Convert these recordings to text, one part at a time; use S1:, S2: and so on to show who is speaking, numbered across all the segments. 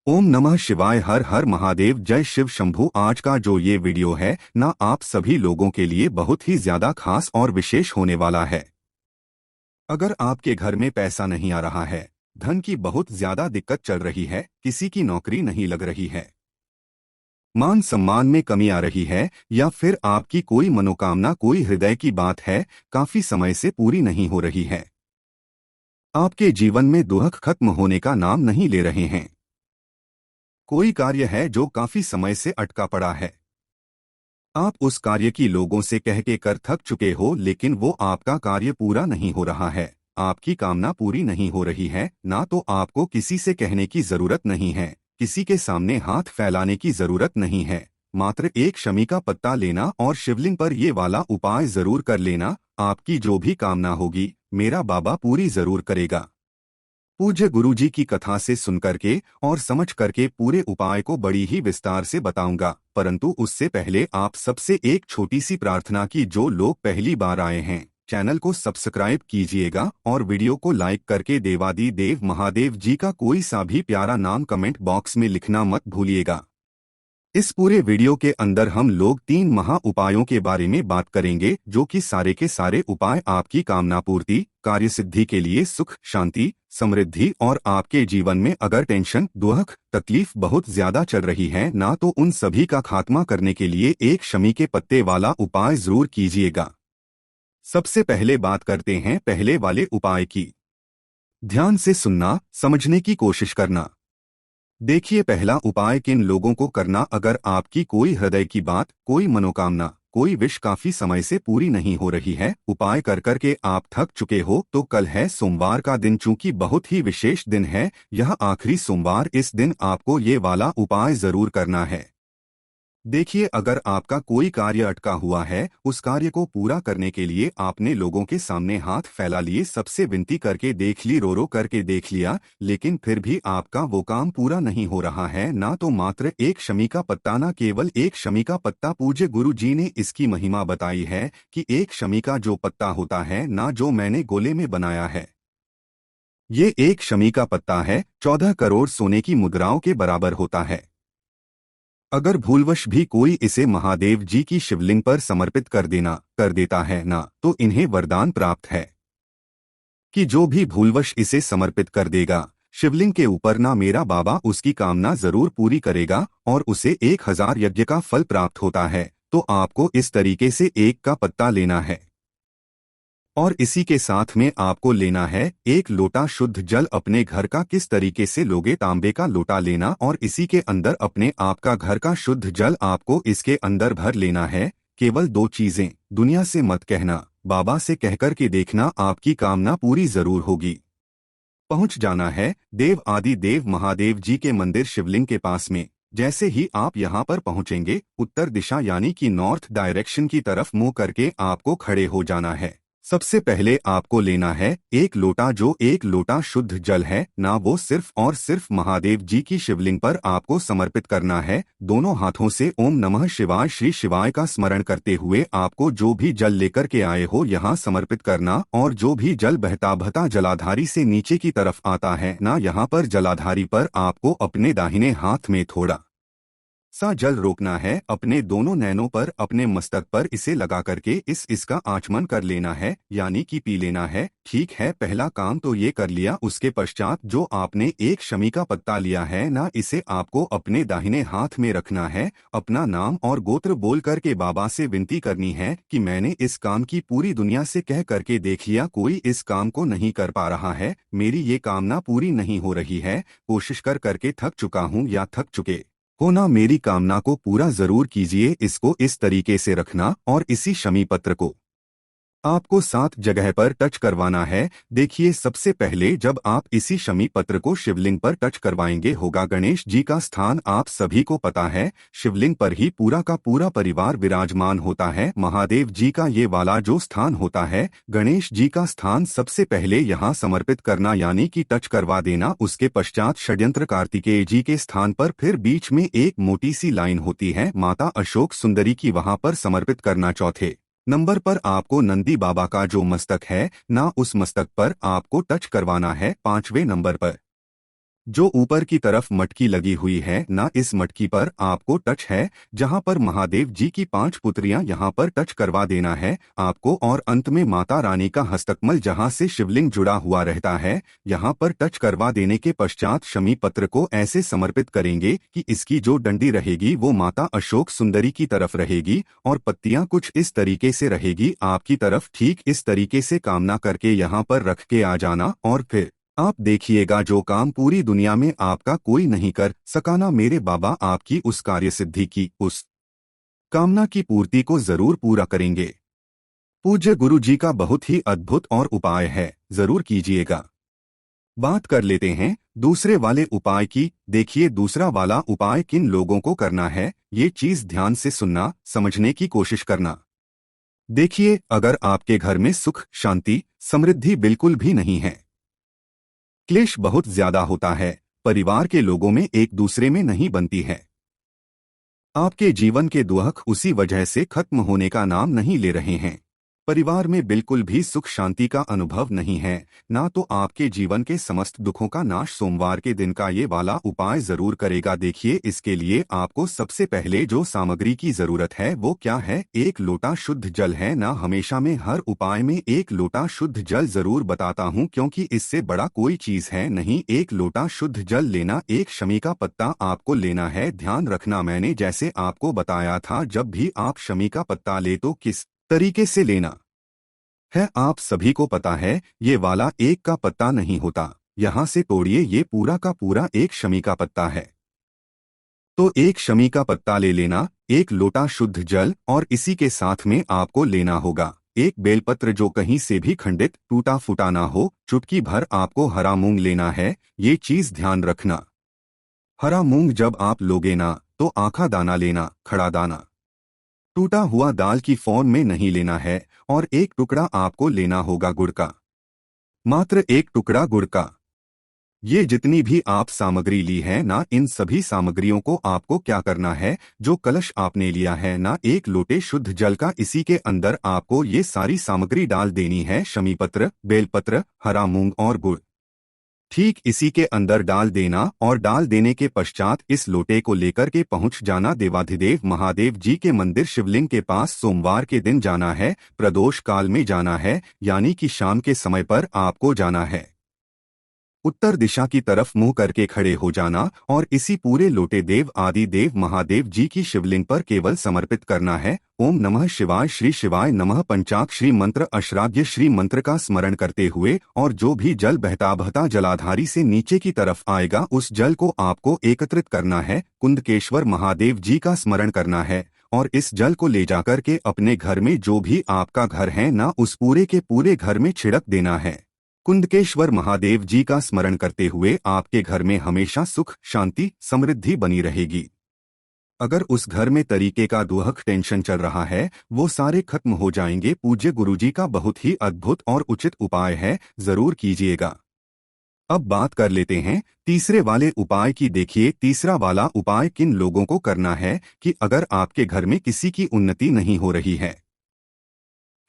S1: ओम नमः शिवाय। हर हर महादेव। जय शिव शंभू। आज का जो ये वीडियो है ना, आप सभी लोगों के लिए बहुत ही ज्यादा खास और विशेष होने वाला है। अगर आपके घर में पैसा नहीं आ रहा है, धन की बहुत ज्यादा दिक्कत चल रही है, किसी की नौकरी नहीं लग रही है, मान सम्मान में कमी आ रही है, या फिर आपकी कोई मनोकामना, कोई हृदय की बात है, काफी समय से पूरी नहीं हो रही है, आपके जीवन में दुख खत्म होने का नाम नहीं ले रहे हैं, कोई कार्य है जो काफी समय से अटका पड़ा है, आप उस कार्य की लोगों से कह के कर थक चुके हो, लेकिन वो आपका कार्य पूरा नहीं हो रहा है, आपकी कामना पूरी नहीं हो रही है, ना तो आपको किसी से कहने की जरूरत नहीं है, किसी के सामने हाथ फैलाने की जरूरत नहीं है, मात्र एक शमी का पत्ता लेना और शिवलिंग पर ये वाला उपाय जरूर कर लेना। आपकी जो भी कामना होगी मेरा बाबा पूरी जरूर करेगा। पूज्य गुरुजी की कथा से सुन करके और समझ करके पूरे उपाय को बड़ी ही विस्तार से बताऊंगा, परंतु उससे पहले आप सबसे एक छोटी सी प्रार्थना की। जो लोग पहली बार आए हैं, चैनल को सब्सक्राइब कीजिएगा और वीडियो को लाइक करके देवादी देव महादेव जी का कोई सा भी प्यारा नाम कमेंट बॉक्स में लिखना मत भूलिएगा। इस पूरे वीडियो के अंदर हम लोग 3 महा उपायों के बारे में बात करेंगे, जो कि सारे के सारे उपाय आपकी कामना पूर्ति, कार्य सिद्धि के लिए, सुख शांति समृद्धि, और आपके जीवन में अगर टेंशन दुख तकलीफ बहुत ज्यादा चल रही है ना, तो उन सभी का खात्मा करने के लिए एक शमी के पत्ते वाला उपाय जरूर कीजिएगा। सबसे पहले बात करते हैं पहले वाले उपाय की। ध्यान से सुनना, समझने की कोशिश करना। देखिए, पहला उपाय किन लोगों को करना, अगर आपकी कोई हृदय की बात, कोई मनोकामना, कोई विश काफी समय से पूरी नहीं हो रही है, उपाय कर कर के आप थक चुके हो, तो कल है सोमवार का दिन, चूंकि बहुत ही विशेष दिन है, यह आखिरी सोमवार, इस दिन आपको ये वाला उपाय जरूर करना है। देखिए, अगर आपका कोई कार्य अटका हुआ है, उस कार्य को पूरा करने के लिए आपने लोगों के सामने हाथ फैला लिए, सबसे विनती करके देख ली, रो रो करके देख लिया, लेकिन फिर भी आपका वो काम पूरा नहीं हो रहा है ना, तो मात्र एक शमी का पत्ता, ना केवल एक शमी का पत्ता, पूज्य गुरु जी ने इसकी महिमा बताई है कि एक शमी का जो पत्ता होता है ना, जो मैंने गोले में बनाया है, ये एक शमी का पत्ता है, 14 करोड़ सोने की मुद्राओं के बराबर होता है। अगर भूलवश भी कोई इसे महादेव जी की शिवलिंग पर समर्पित कर देता है ना, तो इन्हें वरदान प्राप्त है कि जो भी भूलवश इसे समर्पित कर देगा शिवलिंग के ऊपर ना, मेरा बाबा उसकी कामना जरूर पूरी करेगा और उसे 1000 यज्ञ का फल प्राप्त होता है। तो आपको इस तरीके से एक का पत्ता लेना है और इसी के साथ में आपको लेना है एक लोटा शुद्ध जल। अपने घर का किस तरीके से लोगे, तांबे का लोटा लेना और इसी के अंदर अपने आप का घर का शुद्ध जल आपको इसके अंदर भर लेना है। केवल 2 चीजें दुनिया से मत कहना, बाबा से कहकर के देखना, आपकी कामना पूरी जरूर होगी। पहुंच जाना है देव आदि देव महादेव जी के मंदिर शिवलिंग के पास में। जैसे ही आप यहां पर पहुंचेंगे, उत्तर दिशा यानी कि नॉर्थ डायरेक्शन की तरफ मुंह करके आपको खड़े हो जाना है। सबसे पहले आपको लेना है एक लोटा, जो एक लोटा शुद्ध जल है ना, वो सिर्फ और सिर्फ महादेव जी की शिवलिंग पर आपको समर्पित करना है। दोनों हाथों से ओम नमः शिवाय श्री शिवाय का स्मरण करते हुए आपको जो भी जल लेकर के आए हो यहाँ समर्पित करना, और जो भी जल बहता बहता जलाधारी से नीचे की तरफ आता है ना, यहाँ पर जलाधारी पर आपको अपने दाहिने हाथ में थोड़ा सा जल रोकना है, अपने दोनों नैनों पर, अपने मस्तक पर इसे लगा करके इसका आचमन कर लेना है, यानी कि पी लेना है। ठीक है, पहला काम तो ये कर लिया। उसके पश्चात जो आपने एक शमी का पत्ता लिया है ना, इसे आपको अपने दाहिने हाथ में रखना है। अपना नाम और गोत्र बोल करके बाबा से विनती करनी है कि मैंने इस काम की पूरी दुनिया से कह करके देख लिया, कोई इस काम को नहीं कर पा रहा है, मेरी ये कामना पूरी नहीं हो रही है, कोशिश कर करके थक चुका हूँ या थक चुके हो ना, मेरी कामना को पूरा जरूर कीजिए। इसको इस तरीके से रखना और इसी शमी पत्र को आपको 7 जगह पर टच करवाना है। देखिए, सबसे पहले जब आप इसी शमी पत्र को शिवलिंग पर टच करवाएंगे, होगा गणेश जी का स्थान। आप सभी को पता है, शिवलिंग पर ही पूरा का पूरा परिवार विराजमान होता है। महादेव जी का ये वाला जो स्थान होता है, गणेश जी का स्थान, सबसे पहले यहाँ समर्पित करना यानी कि टच करवा देना। उसके पश्चात षड्यंत्र कार्तिकेय जी के स्थान पर फिर बीच में एक मोटी सी लाइन होती है माता अशोक सुंदरी की, वहां पर समर्पित करना। चौथे नंबर पर आपको नंदी बाबा का जो मस्तक है ना, उस मस्तक पर आपको टच करवाना है। 5वें नंबर पर जो ऊपर की तरफ मटकी लगी हुई है ना, इस मटकी पर आपको टच है जहां पर महादेव जी की 5 पुत्रियां यहां पर टच करवा देना है आपको। और अंत में माता रानी का हस्तकमल जहां से शिवलिंग जुड़ा हुआ रहता है, यहां पर टच करवा देने के पश्चात शमी पत्र को ऐसे समर्पित करेंगे कि इसकी जो डंडी रहेगी वो माता अशोक सुंदरी की तरफ रहेगी और पत्तियां कुछ इस तरीके से रहेगी आपकी तरफ। ठीक इस तरीके से कामना करके यहाँ पर रख के आ जाना और फिर आप देखिएगा जो काम पूरी दुनिया में आपका कोई नहीं कर सका ना, मेरे बाबा आपकी उस कार्य सिद्धि की, उस कामना की पूर्ति को जरूर पूरा करेंगे। पूज्य गुरु जी का बहुत ही अद्भुत और उपाय है, जरूर कीजिएगा। बात कर लेते हैं दूसरे वाले उपाय की। देखिए दूसरा वाला उपाय किन लोगों को करना है, ये चीज ध्यान से सुनना, समझने की कोशिश करना। देखिए अगर आपके घर में सुख शांति समृद्धि बिल्कुल भी नहीं है, क्लेश बहुत ज्यादा होता है, परिवार के लोगों में एक दूसरे में नहीं बनती है, आपके जीवन के दुख उसी वजह से खत्म होने का नाम नहीं ले रहे हैं, परिवार में बिल्कुल भी सुख शांति का अनुभव नहीं है ना, तो आपके जीवन के समस्त दुखों का नाश सोमवार के दिन का ये वाला उपाय जरूर करेगा। देखिए इसके लिए आपको सबसे पहले जो सामग्री की जरूरत है वो क्या है, एक लोटा शुद्ध जल है ना। हमेशा मैं हर उपाय में एक लोटा शुद्ध जल जरूर बताता हूँ क्योंकि इससे बड़ा कोई चीज है नहीं। एक लोटा शुद्ध जल लेना, एक शमी का पत्ता आपको लेना है। ध्यान रखना मैंने जैसे आपको बताया था, जब भी आप शमी का पत्ता ले तो किस तरीके से लेना है आप सभी को पता है, ये वाला एक का पत्ता नहीं होता, यहाँ से तोड़िए, ये पूरा का पूरा एक शमी का पत्ता है। तो एक शमी का पत्ता ले लेना, एक लोटा शुद्ध जल, और इसी के साथ में आपको लेना होगा एक बेलपत्र जो कहीं से भी खंडित टूटा फूटा ना हो। चुटकी भर आपको हरा मूंग लेना है, ये चीज ध्यान रखना। हरा मूंग जब आप लोगे ना तो आखा दाना लेना, खड़ा दाना, टूटा हुआ दाल की फॉर्म में नहीं लेना है। और एक टुकड़ा आपको लेना होगा गुड़ का, मात्र एक टुकड़ा गुड़ का। ये जितनी भी आप सामग्री ली है ना, इन सभी सामग्रियों को आपको क्या करना है, जो कलश आपने लिया है ना एक लोटे शुद्ध जल का, इसी के अंदर आपको ये सारी सामग्री डाल देनी है। शमी पत्र, बेलपत्र, हरा मूंग और गुड़ ठीक इसी के अंदर डाल देना। और डाल देने के पश्चात इस लोटे को लेकर के पहुंच जाना देवाधिदेव महादेव जी के मंदिर शिवलिंग के पास। सोमवार के दिन जाना है, प्रदोष काल में जाना है, यानी कि शाम के समय पर आपको जाना है। उत्तर दिशा की तरफ मुंह करके खड़े हो जाना और इसी पूरे लोटे देव आदि देव महादेव जी की शिवलिंग पर केवल समर्पित करना है। ओम नमः शिवाय, श्री शिवाय नमः पंचाक्षरी मंत्र अष्टाध्यायी श्री मंत्र का स्मरण करते हुए, और जो भी जल बहता बहता जलाधारी से नीचे की तरफ आएगा उस जल को आपको एकत्रित करना है। कुंदकेश्वर महादेव जी का स्मरण करना है और इस जल को ले जाकर के अपने घर में जो भी आपका घर है ना, उस पूरे के पूरे घर में छिड़क देना है। कुंदकेश्वर महादेव जी का स्मरण करते हुए आपके घर में हमेशा सुख शांति समृद्धि बनी रहेगी। अगर उस घर में तरीके का दुख टेंशन चल रहा है वो सारे खत्म हो जाएंगे। पूज्य गुरुजी का बहुत ही अद्भुत और उचित उपाय है, जरूर कीजिएगा। अब बात कर लेते हैं तीसरे वाले उपाय की। देखिए तीसरा वाला उपाय किन लोगों को करना है कि अगर आपके घर में किसी की उन्नति नहीं हो रही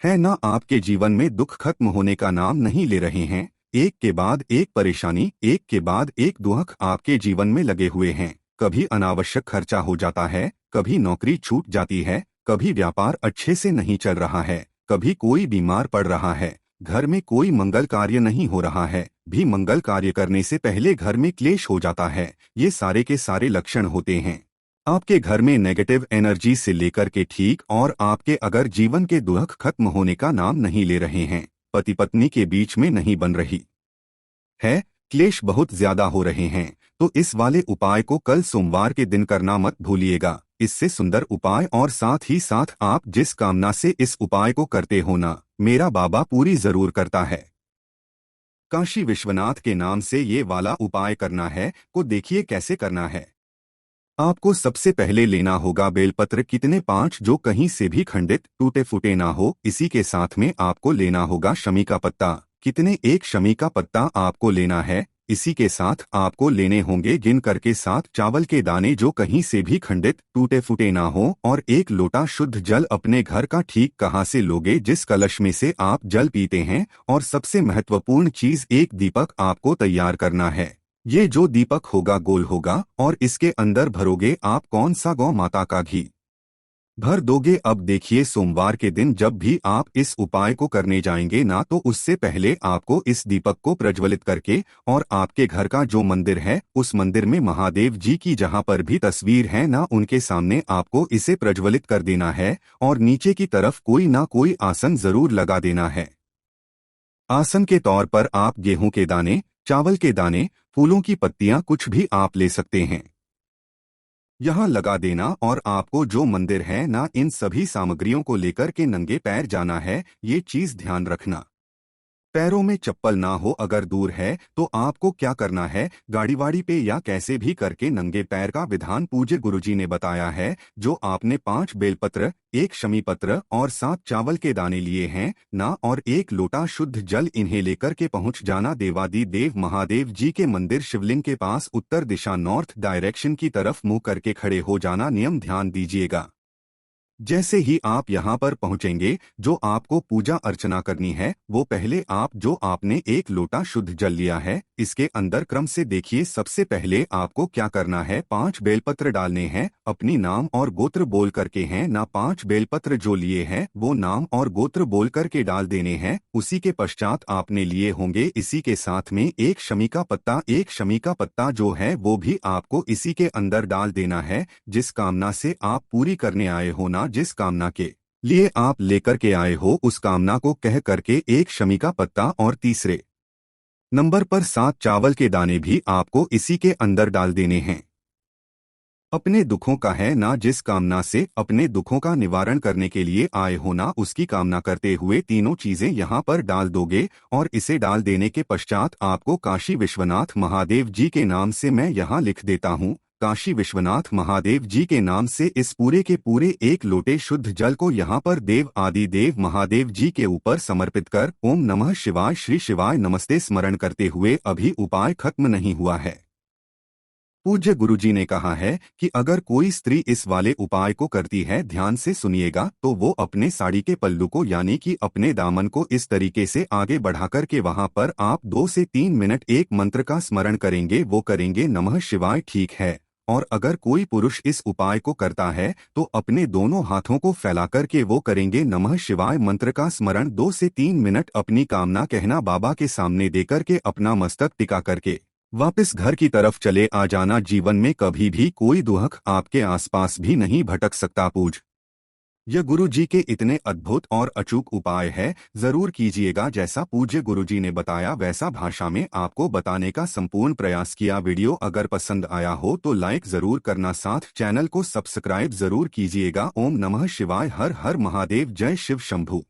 S1: है ना, आपके जीवन में दुख खत्म होने का नाम नहीं ले रहे हैं, एक के बाद एक परेशानी एक के बाद एक दुख आपके जीवन में लगे हुए हैं। कभी अनावश्यक खर्चा हो जाता है, कभी नौकरी छूट जाती है, कभी व्यापार अच्छे से नहीं चल रहा है, कभी कोई बीमार पड़ रहा है, घर में कोई मंगल कार्य नहीं हो रहा है, भी मंगल कार्य करने से पहले घर में क्लेश हो जाता है। ये सारे के सारे लक्षण होते हैं आपके घर में नेगेटिव एनर्जी से लेकर के ठीक, और आपके अगर जीवन के दुख खत्म होने का नाम नहीं ले रहे हैं, पति पत्नी के बीच में नहीं बन रही है, क्लेश बहुत ज्यादा हो रहे हैं, तो इस वाले उपाय को कल सोमवार के दिन करना मत भूलिएगा। इससे सुंदर उपाय और साथ ही साथ आप जिस कामना से इस उपाय को करते हो ना, मेरा बाबा पूरी जरूर करता है। काशी विश्वनाथ के नाम से ये वाला उपाय करना है को देखिए कैसे करना है। आपको सबसे पहले लेना होगा बेलपत्र, कितने 5 जो कहीं से भी खंडित टूटे फूटे ना हो। इसी के साथ में आपको लेना होगा शमी का पत्ता, कितने एक शमी का पत्ता आपको लेना है। इसी के साथ आपको लेने होंगे गिन करके 7 चावल के दाने जो कहीं से भी खंडित टूटे फूटे ना हो, और एक लोटा शुद्ध जल अपने घर का ठीक कहाँ से लोगे, जिस कलश में से आप जल पीते हैं। और सबसे महत्वपूर्ण चीज, एक दीपक आपको तैयार करना है। ये जो दीपक होगा गोल होगा और इसके अंदर भरोगे आप कौन सा गौ माता का घी भर दोगे। अब देखिए सोमवार के दिन जब भी आप इस उपाय को करने जाएंगे ना तो उससे पहले आपको इस दीपक को प्रज्वलित करके और आपके घर का जो मंदिर है उस मंदिर में महादेव जी की जहां पर भी तस्वीर है ना उनके सामने आपको इसे प्रज्वलित कर देना है और नीचे की तरफ कोई ना कोई आसन जरूर लगा देना है। आसन के तौर पर आप गेहूं के दाने, चावल के दाने, फूलों की पत्तियां कुछ भी आप ले सकते हैं, यहाँ लगा देना और आपको जो मंदिर है ना इन सभी सामग्रियों को लेकर के नंगे पैर जाना है। ये चीज ध्यान रखना, पैरों में चप्पल ना हो। अगर दूर है तो आपको क्या करना है, गाड़ी वाड़ी पे या कैसे भी करके नंगे पैर का विधान पूज्य गुरुजी ने बताया है। जो आपने 5 बेलपत्र, 1 शमी पत्र और 7 चावल के दाने लिए हैं ना और 1 लोटा शुद्ध जल, इन्हें लेकर के पहुंच जाना देवादि देव महादेव जी के मंदिर शिवलिंग के पास उत्तर दिशा नॉर्थ डायरेक्शन की तरफ मुंह करके खड़े हो जाना। नियम ध्यान दीजिएगा, जैसे ही आप यहाँ पर पहुँचेंगे जो आपको पूजा अर्चना करनी है वो पहले आप जो आपने 1 लोटा शुद्ध जल लिया है इसके अंदर क्रम से देखिए। सबसे पहले आपको क्या करना है, 5 बेलपत्र डालने हैं, अपनी नाम और गोत्र बोल करके हैं ना। 5 बेलपत्र जो लिए हैं वो नाम और गोत्र बोल करके डाल देने हैं। उसी के पश्चात आपने लिए होंगे इसी के साथ में 1 शमी का पत्ता। 1 शमी का पत्ता जो है वो भी आपको इसी के अंदर डाल देना है। जिस कामना से आप पूरी करने आए हो ना, जिस कामना के लिए आप लेकर के आए हो उस कामना को कह करके 1 शमी का पत्ता और तीसरे नंबर पर 7 चावल के दाने भी आपको इसी के अंदर डाल देने हैं। अपने दुखों का है ना, जिस कामना से अपने दुखों का निवारण करने के लिए आए हो ना उसकी कामना करते हुए तीनों चीजें यहाँ पर डाल दोगे। और इसे डाल देने के पश्चात आपको काशी विश्वनाथ महादेव जी के नाम से, मैं यहाँ लिख देता हूँ, काशी विश्वनाथ महादेव जी के नाम से इस पूरे के पूरे 1 लोटे शुद्ध जल को यहाँ पर देव आदि देव महादेव जी के ऊपर समर्पित कर ओम नमः शिवाय श्री शिवाय नमस्ते स्मरण करते हुए, अभी उपाय खत्म नहीं हुआ है। पूज्य गुरुजी ने कहा है कि अगर कोई स्त्री इस वाले उपाय को करती है, ध्यान से सुनिएगा, तो वो अपने साड़ी के पल्लू को यानी कि अपने दामन को इस तरीके से आगे बढ़ाकर के वहां पर आप 2 से 3 मिनट एक मंत्र का स्मरण करेंगे, वो करेंगे नमः शिवाय, ठीक है। और अगर कोई पुरुष इस उपाय को करता है तो अपने दोनों हाथों को फैला करके वो करेंगे नमः शिवाय मंत्र का स्मरण 2 से 3 मिनट। अपनी कामना कहना बाबा के सामने देकर के अपना मस्तक टिका करके वापस घर की तरफ चले आ जाना। जीवन में कभी भी कोई दुख आपके आसपास भी नहीं भटक सकता। यह गुरु जी के इतने अद्भुत और अचूक उपाय है, जरूर कीजिएगा। जैसा पूज्य गुरु जी ने बताया वैसा भाषा में आपको बताने का संपूर्ण प्रयास किया। वीडियो अगर पसंद आया हो तो लाइक जरूर करना, साथ चैनल को सब्सक्राइब जरूर कीजिएगा। ओम नमः शिवाय, हर हर महादेव, जय शिव शंभू।